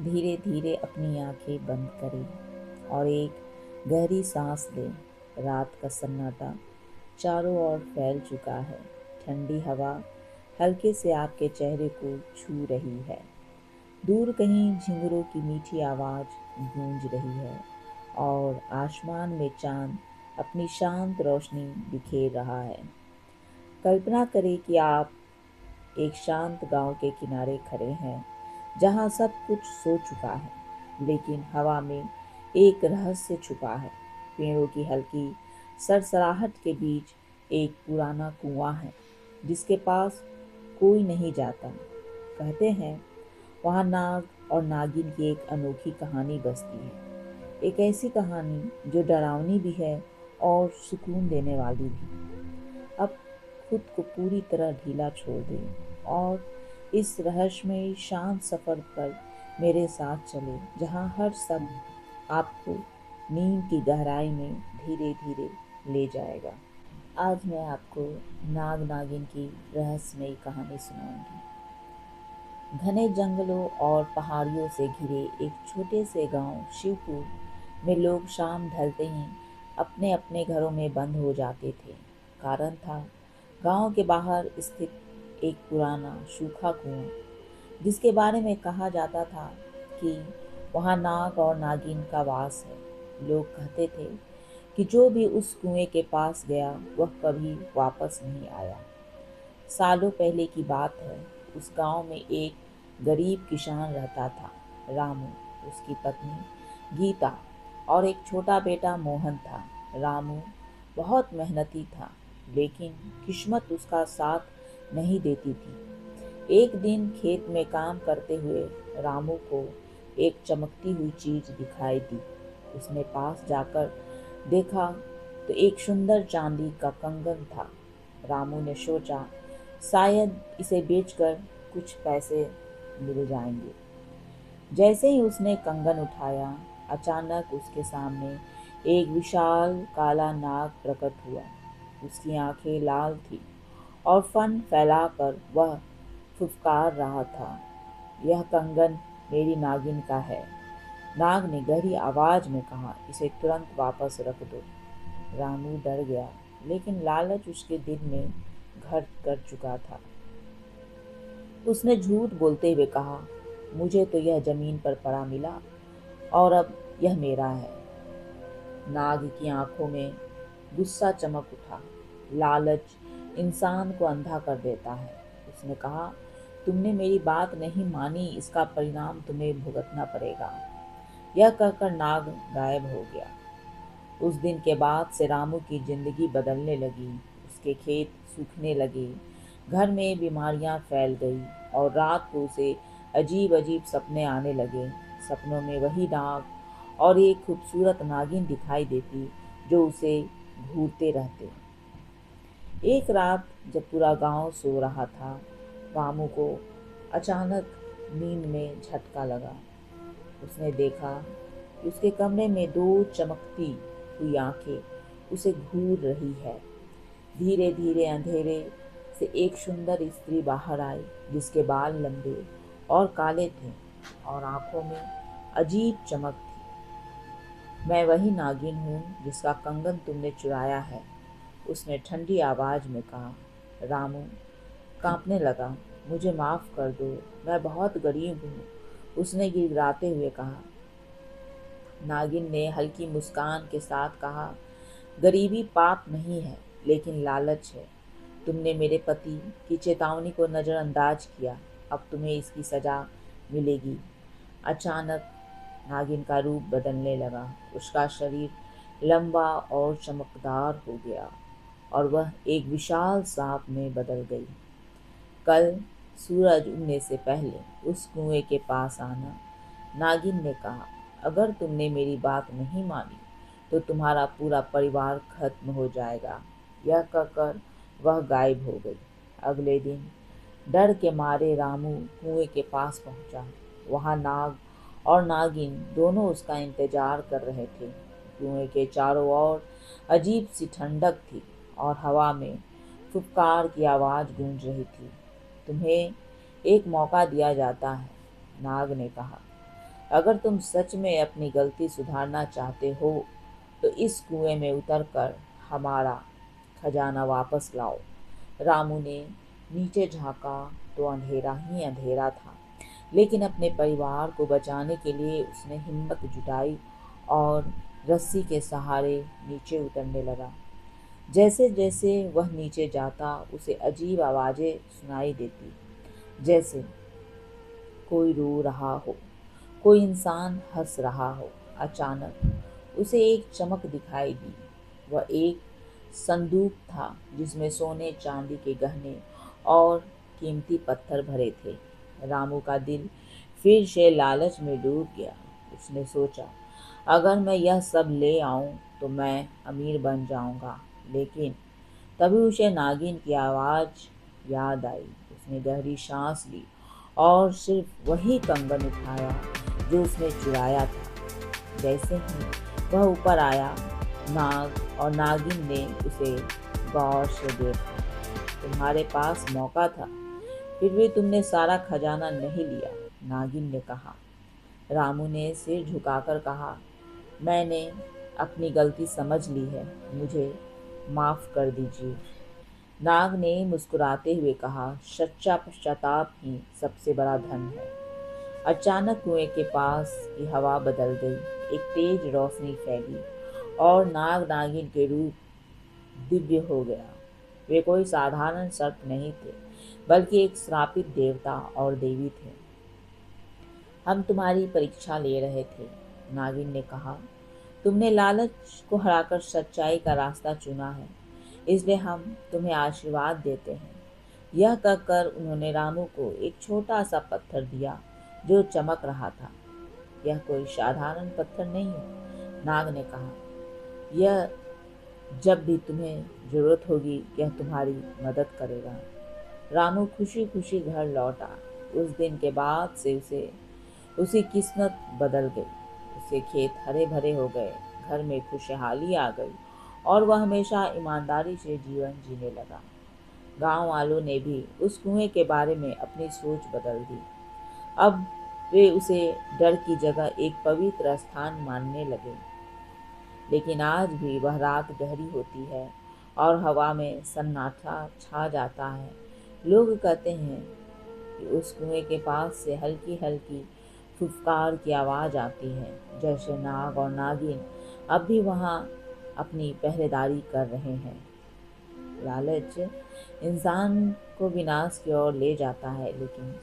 धीरे धीरे अपनी आंखें बंद करें और एक गहरी सांस लें। रात का सन्नाटा चारों ओर फैल चुका है। ठंडी हवा हल्के से आपके चेहरे को छू रही है। दूर कहीं झिंगुरों की मीठी आवाज गूंज रही है और आसमान में चांद अपनी शांत रोशनी बिखेर रहा है। कल्पना करें कि आप एक शांत गांव के किनारे खड़े हैं, जहां सब कुछ सो चुका है, लेकिन हवा में एक रहस्य छुपा है। पेड़ों की हल्की सरसराहट के बीच एक पुराना कुआं है, जिसके पास कोई नहीं जाता। कहते हैं वहाँ नाग और नागिन की एक अनोखी कहानी बसती है। एक ऐसी कहानी जो डरावनी भी है और सुकून देने वाली भी। अब खुद को पूरी तरह ढीला छोड़ दें और इस रहस्यमय शांत सफर पर मेरे साथ चले, जहाँ हर शब्द आपको नींद की गहराई में धीरे धीरे ले जाएगा। आज मैं आपको नाग नागिन की रहस्यमयी कहानी सुनाऊंगी। घने जंगलों और पहाड़ियों से घिरे एक छोटे से गांव शिवपुर में लोग शाम ढलते ही अपने अपने घरों में बंद हो जाते थे। कारण था गांव के बाहर स्थित एक पुराना सूखा कुआं, जिसके बारे में कहा जाता था कि वहाँ नाग और नागिन का वास है। लोग कहते थे कि जो भी उस कुएं के पास गया वह कभी वापस नहीं आया। सालों पहले की बात है। उस गांव में एक गरीब किसान रहता था, रामू। उसकी पत्नी गीता और एक छोटा बेटा मोहन था। रामू बहुत मेहनती था, लेकिन किस्मत उसका साथ नहीं देती थी। एक दिन खेत में काम करते हुए रामू को एक चमकती हुई चीज दिखाई दी। उसने पास जाकर देखा तो एक सुंदर चांदी का कंगन था। रामू ने सोचा शायद इसे बेचकर कुछ पैसे मिल जाएंगे। जैसे ही उसने कंगन उठाया, अचानक उसके सामने एक विशाल काला नाग प्रकट हुआ। उसकी आंखें लाल थी और फन फैलाकर वह फुफकार रहा था, यह कंगन मेरी नागिन का है। नाग ने गहरी आवाज में कहा, इसे तुरंत वापस रख दो। रामू डर गया, लेकिन लालच उसके दिल में घर कर चुका था। उसने झूठ बोलते हुए कहा, मुझे तो यह जमीन पर पड़ा मिला और अब यह मेरा है। नाग की आंखों में गुस्सा चमक उठा। लालच इंसान को अंधा कर देता है। उसने कहा, तुमने मेरी बात नहीं मानी, इसका परिणाम तुम्हें भुगतना पड़ेगा। यह कहकर नाग गायब हो गया। उस दिन के बाद से रामू की जिंदगी बदलने लगी। उसके खेत सूखने लगे, घर में बीमारियां फैल गई और रात को उसे अजीब अजीब सपने आने लगे। सपनों में वही नाग और एक खूबसूरत नागिन दिखाई देती, जो उसे घूरते रहते। एक रात जब पूरा गांव सो रहा था, रामू को अचानक नींद में झटका लगा। उसने देखा कि उसके कमरे में दो चमकती हुई आंखें उसे घूर रही है। धीरे धीरे अंधेरे से एक सुंदर स्त्री बाहर आई, जिसके बाल लंबे और काले थे और आंखों में अजीब चमक थी। मैं वही नागिन हूँ जिसका कंगन तुमने चुराया है, उसने ठंडी आवाज में कहा। रामू कांपने लगा। मुझे माफ कर दो, मैं बहुत गरीब हूँ, उसने गिड़गिड़ाते हुए कहा। नागिन ने हल्की मुस्कान के साथ कहा, गरीबी पाप नहीं है, लेकिन लालच है। तुमने मेरे पति की चेतावनी को नज़रअंदाज किया, अब तुम्हें इसकी सजा मिलेगी। अचानक नागिन का रूप बदलने लगा। उसका शरीर लंबा और चमकदार हो गया और वह एक विशाल सांप में बदल गई। कल सूरज उगने से पहले उस कुएं के पास आना, नागिन ने कहा। अगर तुमने मेरी बात नहीं मानी तो तुम्हारा पूरा परिवार खत्म हो जाएगा। यह कहकर वह गायब हो गई। अगले दिन डर के मारे रामू कुएं के पास पहुंचा। वहां नाग और नागिन दोनों उसका इंतजार कर रहे थे। कुएं के चारों ओर अजीब सी ठंडक थी और हवा में फुफकार की आवाज गूंज रही थी। तुम्हें एक मौका दिया जाता है, नाग ने कहा। अगर तुम सच में अपनी गलती सुधारना चाहते हो तो इस कुएं में उतरकर हमारा खजाना वापस लाओ। रामू ने नीचे झांका तो अंधेरा ही अंधेरा था, लेकिन अपने परिवार को बचाने के लिए उसने हिम्मत जुटाई और रस्सी के सहारे नीचे उतरने लगा। जैसे जैसे वह नीचे जाता उसे अजीब आवाजें सुनाई देती, जैसे कोई रो रहा हो, कोई इंसान हंस रहा हो। अचानक उसे एक चमक दिखाई दी। वह एक संदूक था जिसमें सोने चांदी के गहने और कीमती पत्थर भरे थे। रामू का दिल फिर से लालच में डूब गया। उसने सोचा, अगर मैं यह सब ले आऊं तो मैं अमीर बन जाऊंगा। लेकिन तभी उसे नागिन की आवाज़ याद आई। उसने गहरी सांस ली और सिर्फ वही कंगन उठाया जो उसने चुराया था। जैसे ही वह ऊपर आया, नाग और नागिन ने उसे गौर से देखा। तुम्हारे पास मौका था, फिर भी तुमने सारा खजाना नहीं लिया, नागिन ने कहा। रामू ने सिर झुकाकर कहा, मैंने अपनी गलती समझ ली है, मुझे माफ़ कर दीजिए। नाग ने मुस्कुराते हुए कहा, सच्चा पश्चाताप ही सबसे बड़ा धन है। अचानक कुएं के पास की हवा बदल गई। एक तेज रोशनी फैली और नाग नागिन के रूप दिव्य हो गया। वे कोई साधारण सर्प नहीं थे, बल्कि एक श्रापित देवता और देवी थे। हम तुम्हारी परीक्षा ले रहे थे, नागिन ने कहा। तुमने लालच को हराकर सच्चाई का रास्ता चुना है, इसलिए हम तुम्हें आशीर्वाद देते हैं। यह कहकर उन्होंने रामू को एक छोटा सा पत्थर दिया जो चमक रहा था। यह कोई साधारण पत्थर नहीं है, नाग ने कहा। यह जब भी तुम्हें जरूरत होगी यह तुम्हारी मदद करेगा। रामू खुशी खुशी घर लौटा। उस दिन के बाद से उसकी किस्मत बदल गई। उसके खेत हरे भरे हो गए, घर में खुशहाली आ गई और वह हमेशा ईमानदारी से जीवन जीने लगा। गांव वालों ने भी उस कुएं के बारे में अपनी सोच बदल दी। अब वे उसे डर की जगह एक पवित्र स्थान मानने लगे। लेकिन आज भी वह रात गहरी होती है और हवा में सन्नाटा छा जाता है। लोग कहते हैं कि उस कुएं के पास से हल्की हल्की फुफकार की आवाज़ आती है, जैसे नाग और नागिन अब भी वहाँ अपनी पहरेदारी कर रहे हैं। लालच इंसान को विनाश की ओर ले जाता है, लेकिन